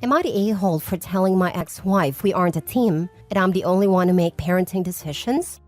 Am I the a-hole for telling my ex-wife we aren't a team and I'm the only one to make parenting decisions?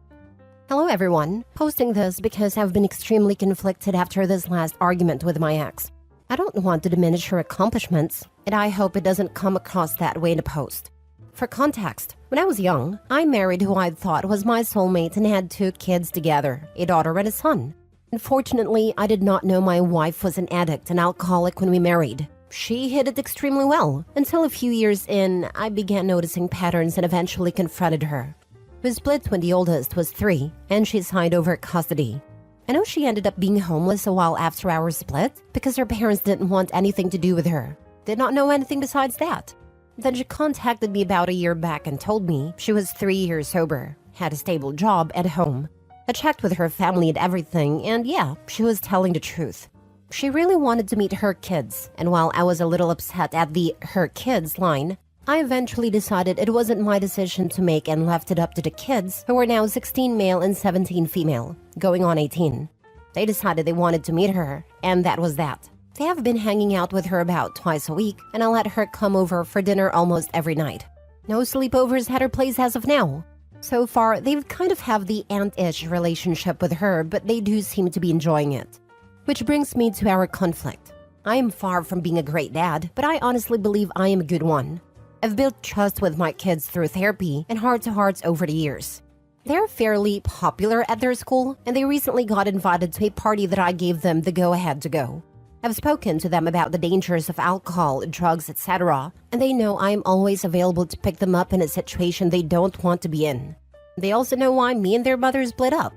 Hello everyone, posting this because I've been extremely conflicted after this last argument with my ex. I don't want to diminish her accomplishments, and I hope it doesn't come across that way in the post. For context, when I was young, I married who I thought was my soulmate and had 2 kids together, a daughter and a son. Unfortunately, I did not know my wife was an addict and alcoholic when we married. She hid it extremely well, until a few years in, I began noticing patterns and eventually confronted her. We split when the oldest was 3, and she signed over custody. I know she ended up being homeless a while after our split because her parents didn't want anything to do with her. Did not know anything besides that. Then she contacted me about a year back and told me she was 3 years sober, had a stable job at home. I checked with her family and everything, and yeah, she was telling the truth. She really wanted to meet her kids, and while I was a little upset at the "her kids" line, I eventually decided it wasn't my decision to make and left it up to the kids, who were now 16 male and 17 female, going on 18. They decided they wanted to meet her, and that was that. They have been hanging out with her about twice a week, and I let her come over for dinner almost every night. No sleepovers at her place as of now. So far, they've kind of have the aunt-ish relationship with her, but they do seem to be enjoying it. Which brings me to our conflict. I am far from being a great dad, but I honestly believe I am a good one. I've built trust with my kids through therapy and heart-to-hearts over the years. They're fairly popular at their school, and they recently got invited to a party that I gave them the go-ahead to go. I've spoken to them about the dangers of alcohol, drugs, etc., and they know I am always available to pick them up in a situation they don't want to be in. They also know why me and their mother split up.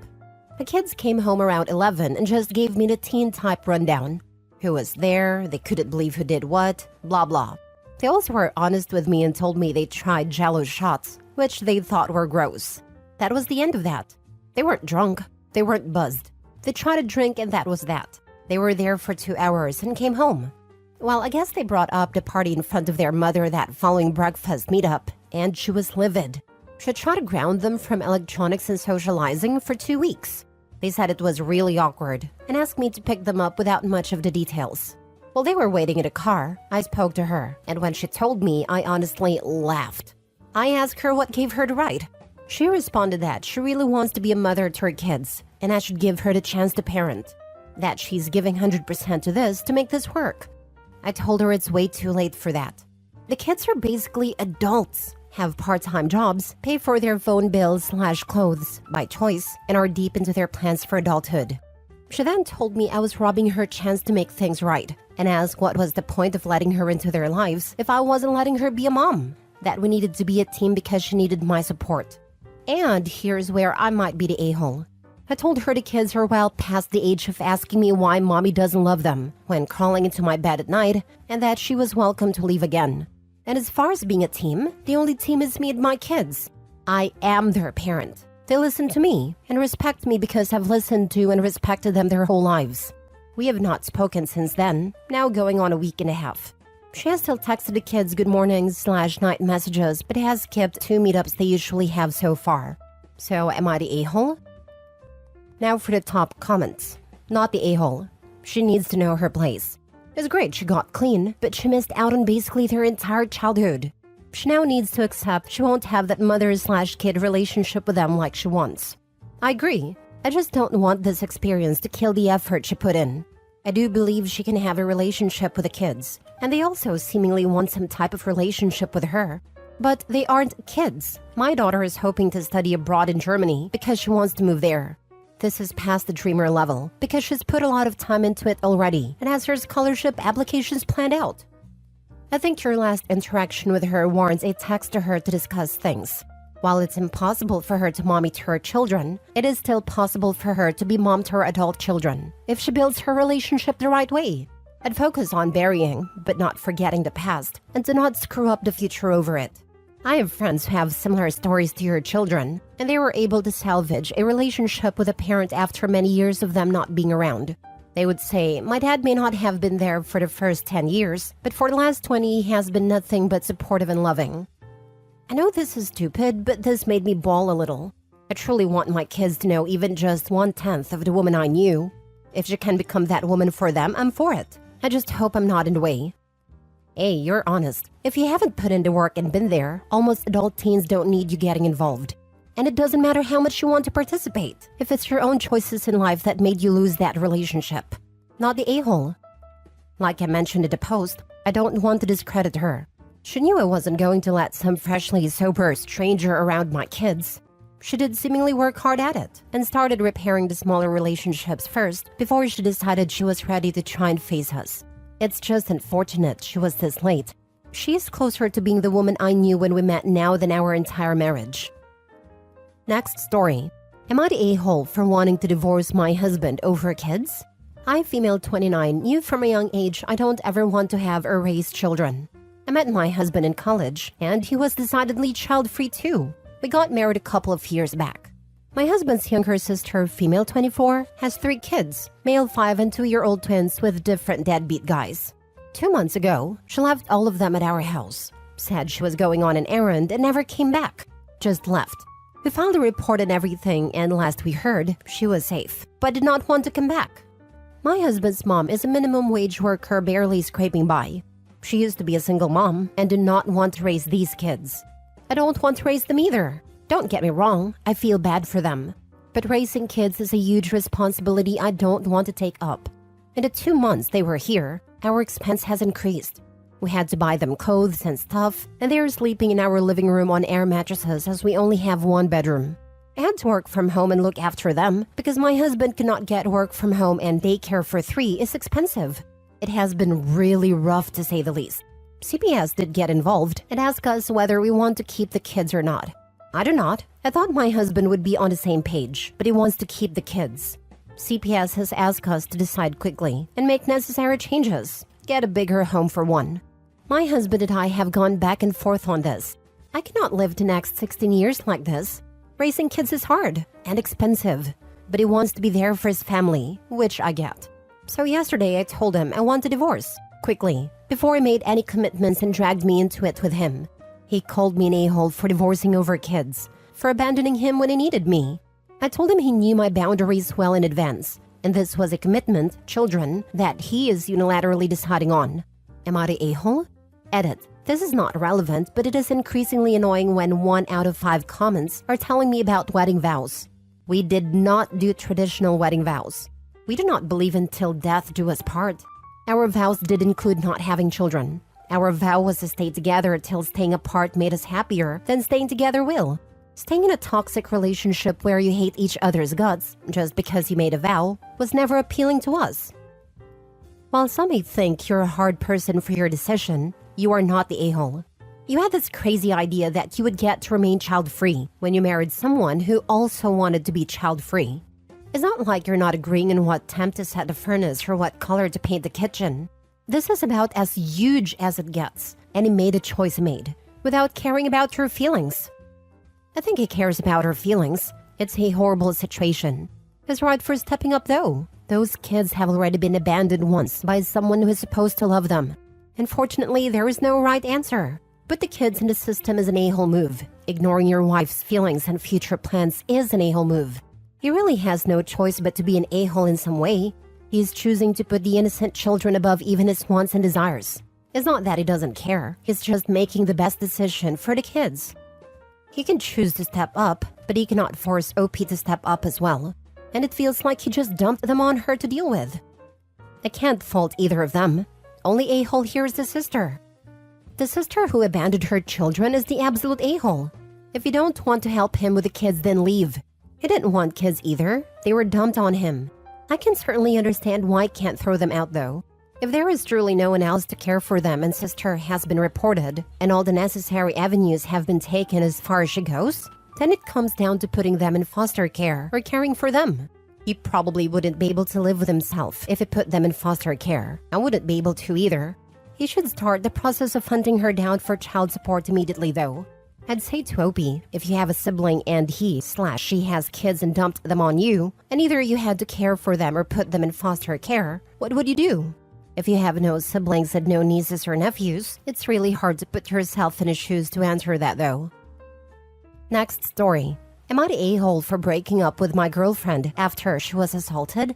The kids came home around 11 and just gave me the teen-type rundown. Who was there, they couldn't believe who did what, blah blah. They also were honest with me and told me they tried Jell-O shots, which they thought were gross. That was the end of that. They weren't drunk, they weren't buzzed. They tried a drink and that was that. They were there for 2 hours and came home. Well, I guess they brought up the party in front of their mother that following breakfast meetup, and she was livid. She tried to ground them from electronics and socializing for 2 weeks. They said it was really awkward and asked me to pick them up without much of the details. While they were waiting in a car, I spoke to her, and when she told me, I honestly laughed. I asked her what gave her the right. She responded that she really wants to be a mother to her kids, and I should give her the chance to parent. That she's giving 100% to this to make this work. I told her it's way too late for that. The kids are basically adults, have part-time jobs, pay for their phone bills/clothes by choice, and are deep into their plans for adulthood. She then told me I was robbing her chance to make things right, and asked what was the point of letting her into their lives if I wasn't letting her be a mom. That we needed to be a team because she needed my support. And here's where I might be the a-hole. I told her the kids are well past the age of asking me why mommy doesn't love them when crawling into my bed at night, and that she was welcome to leave again. And as far as being a team, the only team is me and my kids. I am their parent. They listen to me and respect me because I've listened to and respected them their whole lives. We have not spoken since then, now going on a week and a half. She has still texted the kids good mornings/night messages, but has skipped 2 meetups they usually have so far. So am I the a-hole? Now for the top comments. Not the a-hole. She needs to know her place. It's great she got clean, but she missed out on basically their entire childhood. She now needs to accept she won't have that mother/kid relationship with them like she wants. I agree. I just don't want this experience to kill the effort she put in. I do believe she can have a relationship with the kids, and they also seemingly want some type of relationship with her. But they aren't kids. My daughter is hoping to study abroad in Germany because she wants to move there. This is past the dreamer level because she's put a lot of time into it already and has her scholarship applications planned out. I think your last interaction with her warrants a text to her to discuss things. While it's impossible for her to mommy to her children, it is still possible for her to be mom to her adult children if she builds her relationship the right way. I'd focus on burying, but not forgetting the past, and do not screw up the future over it. I have friends who have similar stories to your children, and they were able to salvage a relationship with a parent after many years of them not being around. They would say, my dad may not have been there for the first 10 years, but for the last 20 he has been nothing but supportive and loving. I know this is stupid, but this made me bawl a little. I truly want my kids to know even just 1/10 of the woman I knew. If she can become that woman for them, I'm for it. I just hope I'm not in the way. Hey, you're honest. If you haven't put in the work and been there, almost adult teens don't need you getting involved. And it doesn't matter how much you want to participate, if it's your own choices in life that made you lose that relationship. Not the a-hole. Like I mentioned in the post, I don't want to discredit her. She knew I wasn't going to let some freshly sober stranger around my kids. She did seemingly work hard at it and started repairing the smaller relationships first before she decided she was ready to try and face us. It's just unfortunate she was this late. She is closer to being the woman I knew when we met now than our entire marriage. Next story. Am I the a-hole for wanting to divorce my husband over kids? I, female 29, knew from a young age I don't ever want to have or raise children. I met my husband in college, and he was decidedly child-free too. We got married a couple of years back. My husband's younger sister, female 24, has 3 kids, male 5 and 2-year-old twins with different deadbeat guys. 2 months ago, she left all of them at our house. Said she was going on an errand and never came back. Just left. We filed a report and everything, and last we heard, she was safe, but did not want to come back. My husband's mom is a minimum wage worker barely scraping by. She used to be a single mom and did not want to raise these kids. I don't want to raise them either. Don't get me wrong, I feel bad for them. But raising kids is a huge responsibility I don't want to take up. In the 2 months they were here, our expense has increased. We had to buy them clothes and stuff, and they are sleeping in our living room on air mattresses as we only have 1 bedroom. I had to work from home and look after them because my husband cannot get work from home, and daycare for 3 is expensive. It has been really rough to say the least. CPS did get involved and asked us whether we want to keep the kids or not. I do not. I thought my husband would be on the same page, but he wants to keep the kids. CPS has asked us to decide quickly and make necessary changes. Get a bigger home for one. My husband and I have gone back and forth on this. I cannot live the next 16 years like this. Raising kids is hard and expensive, but he wants to be there for his family, which I get. So yesterday I told him I want a divorce, quickly, before he made any commitments and dragged me into it with him. He called me an a-hole for divorcing over kids, for abandoning him when he needed me. I told him he knew my boundaries well in advance, and this was a commitment, children, that he is unilaterally deciding on. Am I the a-hole? Edit. This is not relevant, but it is increasingly annoying when 1 out of 5 comments are telling me about wedding vows. We did not do traditional wedding vows. We do not believe until death do us part. Our vows did include not having children. Our vow was to stay together until staying apart made us happier than staying together will. Staying in a toxic relationship where you hate each other's guts just because you made a vow was never appealing to us. While some may think you're a hard person for your decision, you are not the a-hole. You had this crazy idea that you would get to remain child-free when you married someone who also wanted to be child-free. It's not like you're not agreeing on what temp to set the furnace or what color to paint the kitchen. This is about as huge as it gets, and he made a choice made, without caring about your feelings. I think he cares about her feelings. It's a horrible situation. He's right for stepping up though. Those kids have already been abandoned once by someone who is supposed to love them. Unfortunately, there is no right answer. Put the kids in the system is an a-hole move. Ignoring your wife's feelings and future plans is an a-hole move. He really has no choice but to be an a-hole in some way. He's choosing to put the innocent children above even his wants and desires. It's not that he doesn't care. He's just making the best decision for the kids. He can choose to step up, but he cannot force OP to step up as well. And it feels like he just dumped them on her to deal with. I can't fault either of them. Only a-hole here is the sister. The sister who abandoned her children is the absolute a-hole. If you don't want to help him with the kids, then leave. He didn't want kids either. They were dumped on him. I can certainly understand why I can't throw them out though. If there is truly no one else to care for them and sister has been reported, and all the necessary avenues have been taken as far as she goes, then it comes down to putting them in foster care or caring for them. He probably wouldn't be able to live with himself if he put them in foster care. I wouldn't be able to either. He should start the process of hunting her down for child support immediately though. I'd say to Opie, if you have a sibling and he/she has kids and dumped them on you, and either you had to care for them or put them in foster care, what would you do? If you have no siblings and no nieces or nephews, it's really hard to put yourself in his shoes to answer that though. Next story. Am I the a-hole for breaking up with my girlfriend after she was assaulted?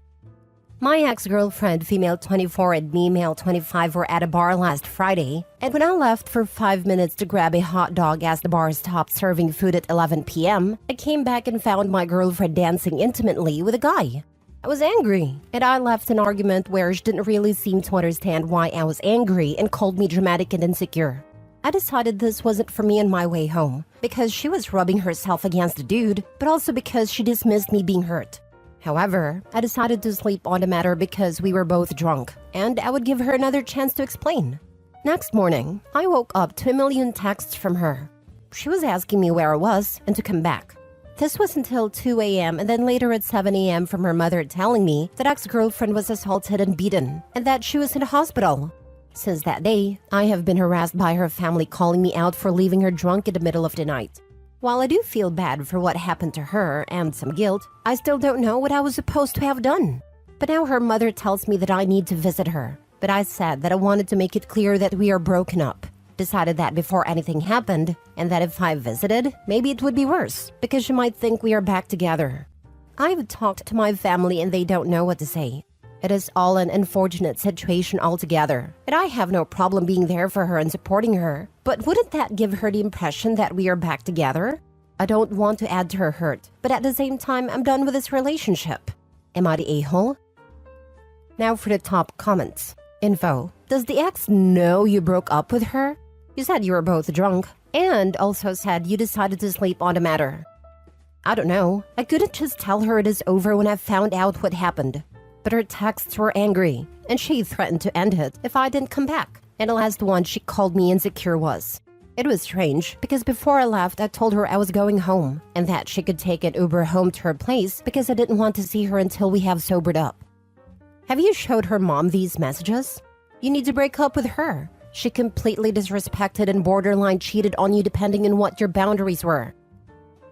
My ex-girlfriend, female 24, and me, male 25, were at a bar last Friday, and when I left for 5 minutes to grab a hot dog as the bar stopped serving food at 11 p.m., I came back and found my girlfriend dancing intimately with a guy. I was angry, and I left an argument where she didn't really seem to understand why I was angry and called me dramatic and insecure. I decided this wasn't for me on my way home, because she was rubbing herself against the dude, but also because she dismissed me being hurt. However, I decided to sleep on the matter because we were both drunk, and I would give her another chance to explain. Next morning, I woke up to a million texts from her. She was asking me where I was and to come back. This was until 2 a.m. and then later at 7 a.m. from her mother telling me that ex-girlfriend was assaulted and beaten, and that she was in the hospital. Since that day, I have been harassed by her family calling me out for leaving her drunk in the middle of the night. While I do feel bad for what happened to her and some guilt, I still don't know what I was supposed to have done. But now her mother tells me that I need to visit her. But I said that I wanted to make it clear that we are broken up. Decided that before anything happened, and that if I visited, maybe it would be worse, because she might think we are back together. I've talked to my family and they don't know what to say. It is all an unfortunate situation altogether, and I have no problem being there for her and supporting her. But wouldn't that give her the impression that we are back together? I don't want to add to her hurt, but at the same time, I'm done with this relationship. Am I the a-hole? Now for the top comments. Info. Does the ex know you broke up with her? You said you were both drunk, and also said you decided to sleep on the matter. I don't know. I couldn't just tell her it is over when I found out what happened. But her texts were angry, and she threatened to end it if I didn't come back. And the last one she called me insecure was. It was strange, because before I left, I told her I was going home, and that she could take an Uber home to her place because I didn't want to see her until we have sobered up. Have you showed her mom these messages? You need to break up with her. She completely disrespected and borderline cheated on you depending on what your boundaries were.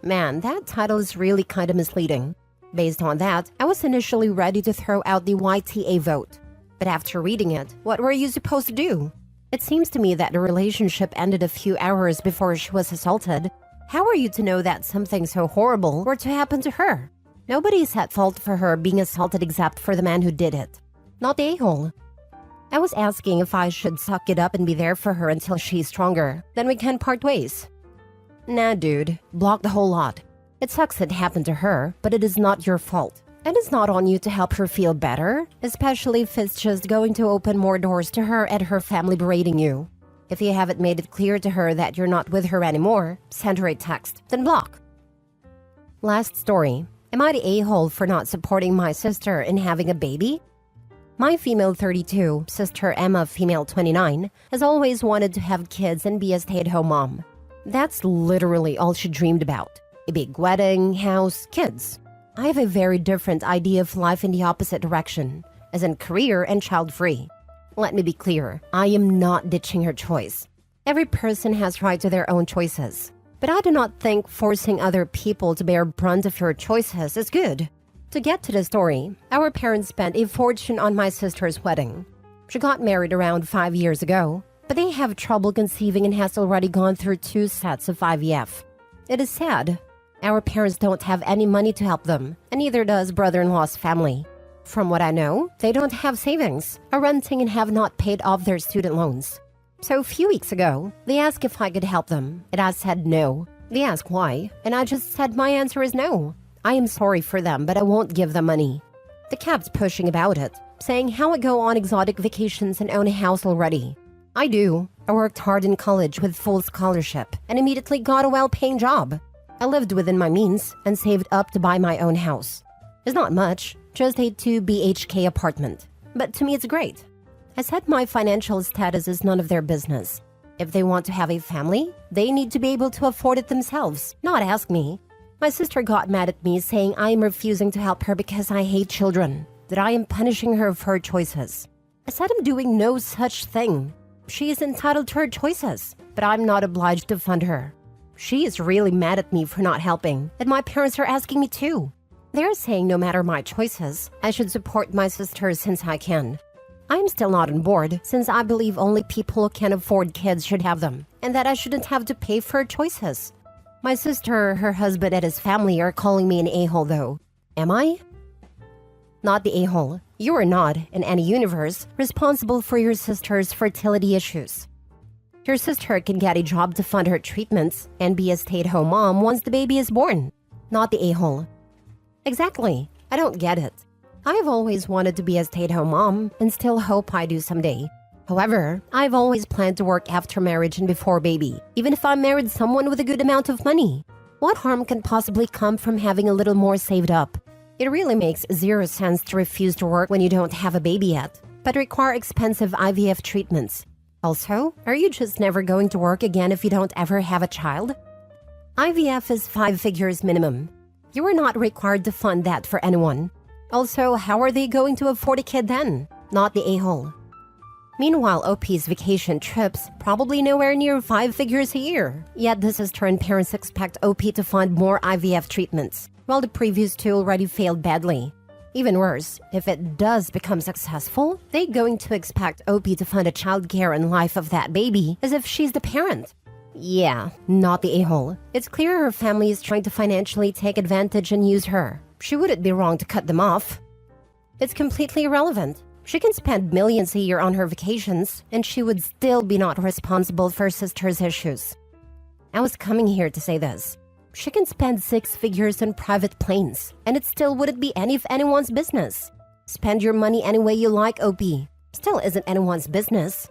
Man, that title is really kind of misleading. Based on that, I was initially ready to throw out the YTA vote. But after reading it, what were you supposed to do? It seems to me that the relationship ended a few hours before she was assaulted. How are you to know that something so horrible were to happen to her? Nobody is at fault for her being assaulted except for the man who did it. Not the a-hole. I was asking if I should suck it up and be there for her until she's stronger. Then we can part ways. Nah, dude. Block the whole lot. It sucks it happened to her, but it is not your fault. And it's not on you to help her feel better, especially if it's just going to open more doors to her and her family berating you. If you haven't made it clear to her that you're not with her anymore, send her a text, then block. Last story. Am I the a-hole for not supporting my sister in having a baby? My female 32, sister Emma, female 29, has always wanted to have kids and be a stay-at-home mom. That's literally all she dreamed about. A big wedding, house, kids. I have a very different idea of life in the opposite direction, as in career and child-free. Let me be clear, I am not ditching her choice. Every person has right to their own choices. But I do not think forcing other people to bear brunt of your choices is good. To get to the story, our parents spent a fortune on my sister's wedding. She got married around 5 years ago, but they have trouble conceiving and has already gone through 2 sets of IVF. It is sad. Our parents don't have any money to help them, and neither does brother-in-law's family. From what I know, they don't have savings, are renting and have not paid off their student loans. So a few weeks ago, they asked if I could help them, and I said no. They asked why, and I just said my answer is no. I am sorry for them, but I won't give them money. They kept pushing about it, saying how I go on exotic vacations and own a house already. I do. I worked hard in college with full scholarship and immediately got a well-paying job. I lived within my means and saved up to buy my own house. It's not much, just a 2 BHK apartment. But to me it's great. I said my financial status is none of their business. If they want to have a family, they need to be able to afford it themselves, not ask me. My sister got mad at me saying I am refusing to help her because I hate children, that I am punishing her for her choices. I said I'm doing no such thing. She is entitled to her choices, but I'm not obliged to fund her. She is really mad at me for not helping, and my parents are asking me too. They're saying no matter my choices, I should support my sister since I can. I'm still not on board since I believe only people who can afford kids should have them, and that I shouldn't have to pay for her choices. My sister, her husband, and his family are calling me an a-hole though. Am I? Not the a-hole. You are not, in any universe, responsible for your sister's fertility issues. Your sister can get a job to fund her treatments and be a stay-at-home mom once the baby is born, not the a-hole. Exactly. I don't get it. I've always wanted to be a stay-at-home mom and still hope I do someday. However, I've always planned to work after marriage and before baby, even if I married someone with a good amount of money. What harm can possibly come from having a little more saved up? It really makes zero sense to refuse to work when you don't have a baby yet, but require expensive IVF treatments. Also, are you just never going to work again if you don't ever have a child? IVF is 5 figures minimum. You are not required to fund that for anyone. Also, how are they going to afford a kid then? Not the a-hole. Meanwhile, OP's vacation trips probably nowhere near 5 figures a year. Yet this has turned parents expect OP to fund more IVF treatments, while the previous 2 already failed badly. Even worse, if it does become successful, they're going to expect OP to fund a childcare and life of that baby as if she's the parent. Yeah, not the a-hole. It's clear her family is trying to financially take advantage and use her. She wouldn't be wrong to cut them off. It's completely irrelevant. She can spend millions a year on her vacations, and she would still be not responsible for her sister's issues. I was coming here to say this. She can spend 6 figures on private planes, and it still wouldn't be any of anyone's business. Spend your money any way you like, OP. Still isn't anyone's business.